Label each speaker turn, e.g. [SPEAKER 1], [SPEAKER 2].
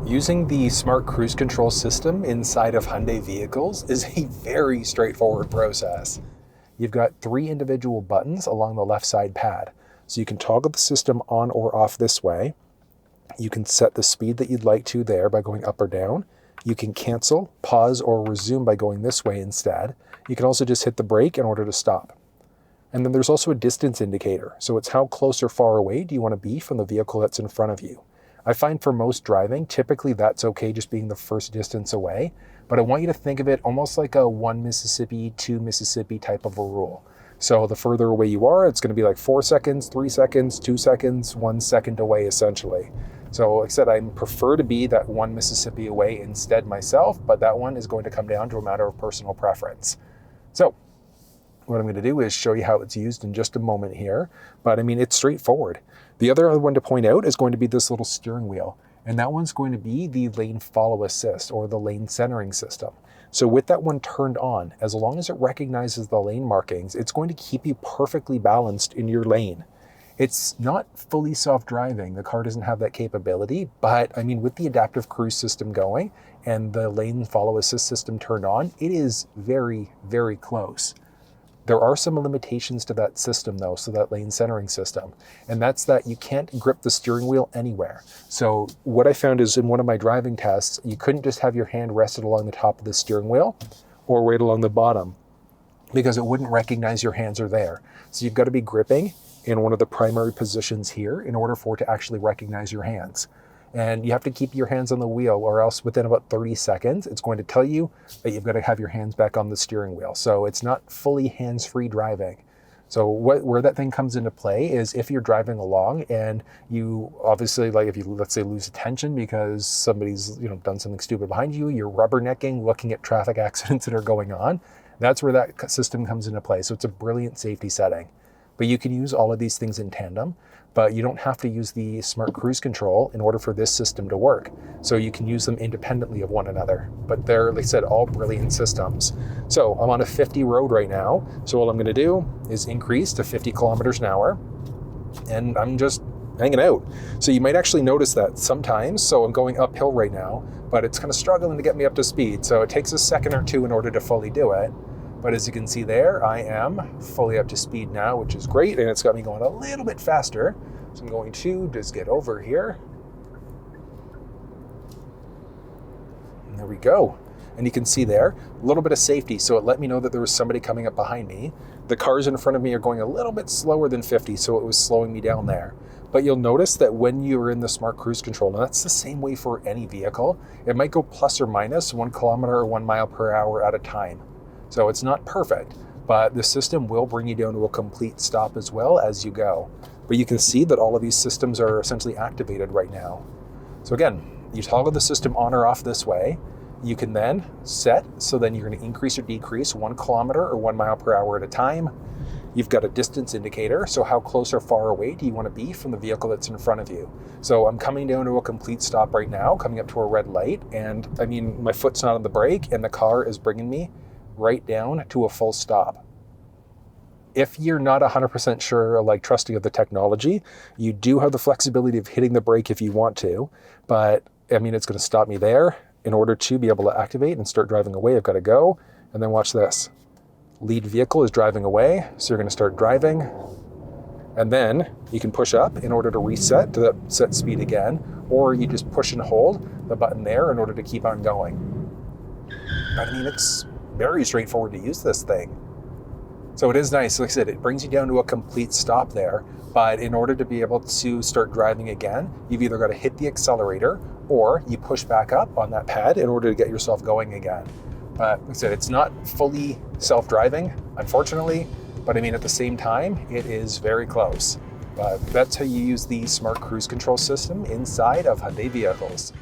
[SPEAKER 1] Using the smart cruise control system inside of Hyundai vehicles is a very straightforward process. You've got 3 individual buttons along the left side pad. So you can toggle the system on or off this way. You can set the speed that you'd like to there by going up or down. You can cancel, pause, or resume by going this way instead. You can also just hit the brake in order to stop. And then there's also a distance indicator. So it's how close or far away do you want to be from the vehicle that's in front of you. I find for most driving, typically that's okay just being the first distance away, but I want you to think of it almost like a 1 Mississippi, 2 Mississippi type of a rule. So the further away you are, it's going to be like 4 seconds, 3 seconds, 2 seconds, 1 second away essentially. So like I said, I prefer to be that 1 Mississippi away instead myself, but that one is going to come down to a matter of personal preference. So what I'm going to do is show you how it's used in just a moment here, but I mean, it's straightforward. The other one to point out is going to be this little steering wheel, and that one's going to be the lane follow assist or the lane centering system. So with that one turned on, as long as it recognizes the lane markings, it's going to keep you perfectly balanced in your lane. It's not fully self-driving. The car doesn't have that capability, but I mean, with the adaptive cruise system going and the lane follow assist system turned on, it is very, very close. There are some limitations to that system though, so that lane centering system, and that's that you can't grip the steering wheel anywhere. So what I found is in one of my driving tests, you couldn't just have your hand rested along the top of the steering wheel or right along the bottom because it wouldn't recognize your hands are there. So you've got to be gripping in one of the primary positions here in order for it to actually recognize your hands. And you have to keep your hands on the wheel or else within about 30 seconds, it's going to tell you that you've got to have your hands back on the steering wheel. So it's not fully hands-free driving. So where that thing comes into play is if you're driving along and you obviously, like if you, let's say, lose attention because somebody's done something stupid behind you, you're rubbernecking, looking at traffic accidents that are going on, that's where that system comes into play. So it's a brilliant safety setting. But you can use all of these things in tandem, but you don't have to use the smart cruise control in order for this system to work. So you can use them independently of one another, but they're, like I said, all brilliant systems. So I'm on a 50 road right now. So all I'm gonna do is increase to 50 kilometers an hour, and I'm just hanging out. So you might actually notice that sometimes, so I'm going uphill right now, but it's kind of struggling to get me up to speed. So it takes a second or two in order to fully do it. But as you can see there, I am fully up to speed now, which is great, and it's got me going a little bit faster. So I'm going to just get over here. And there we go. And you can see there, a little bit of safety. So it let me know that there was somebody coming up behind me. The cars in front of me are going a little bit slower than 50, so it was slowing me down there. But you'll notice that when you're in the smart cruise control, and that's the same way for any vehicle, it might go plus or minus 1 kilometer or 1 mile per hour at a time. So it's not perfect, but the system will bring you down to a complete stop as well as you go. But you can see that all of these systems are essentially activated right now. So again, you toggle the system on or off this way. You can then set, so then you're going to increase or decrease 1 kilometer or 1 mile per hour at a time. You've got a distance indicator, so how close or far away do you want to be from the vehicle that's in front of you? So I'm coming down to a complete stop right now, coming up to a red light, and I mean, my foot's not on the brake and the car is bringing me right down to a full stop. If you're not 100% sure, like trusting of the technology, you do have the flexibility of hitting the brake if you want to, but I mean, it's going to stop me there. In order to be able to activate and start driving away, I've got to go, and then watch this. Lead vehicle is driving away, so you're going to start driving, and then you can push up in order to reset to that set speed again, or you just push and hold the button there in order to keep on going. But I mean, it's very straightforward to use this thing. So it is nice. Like I said, it brings you down to a complete stop there, but in order to be able to start driving again, you've either got to hit the accelerator or you push back up on that pad in order to get yourself going again. But like I said, it's not fully self-driving, unfortunately, but I mean, at the same time, it is very close. But that's how you use the smart cruise control system inside of Hyundai vehicles.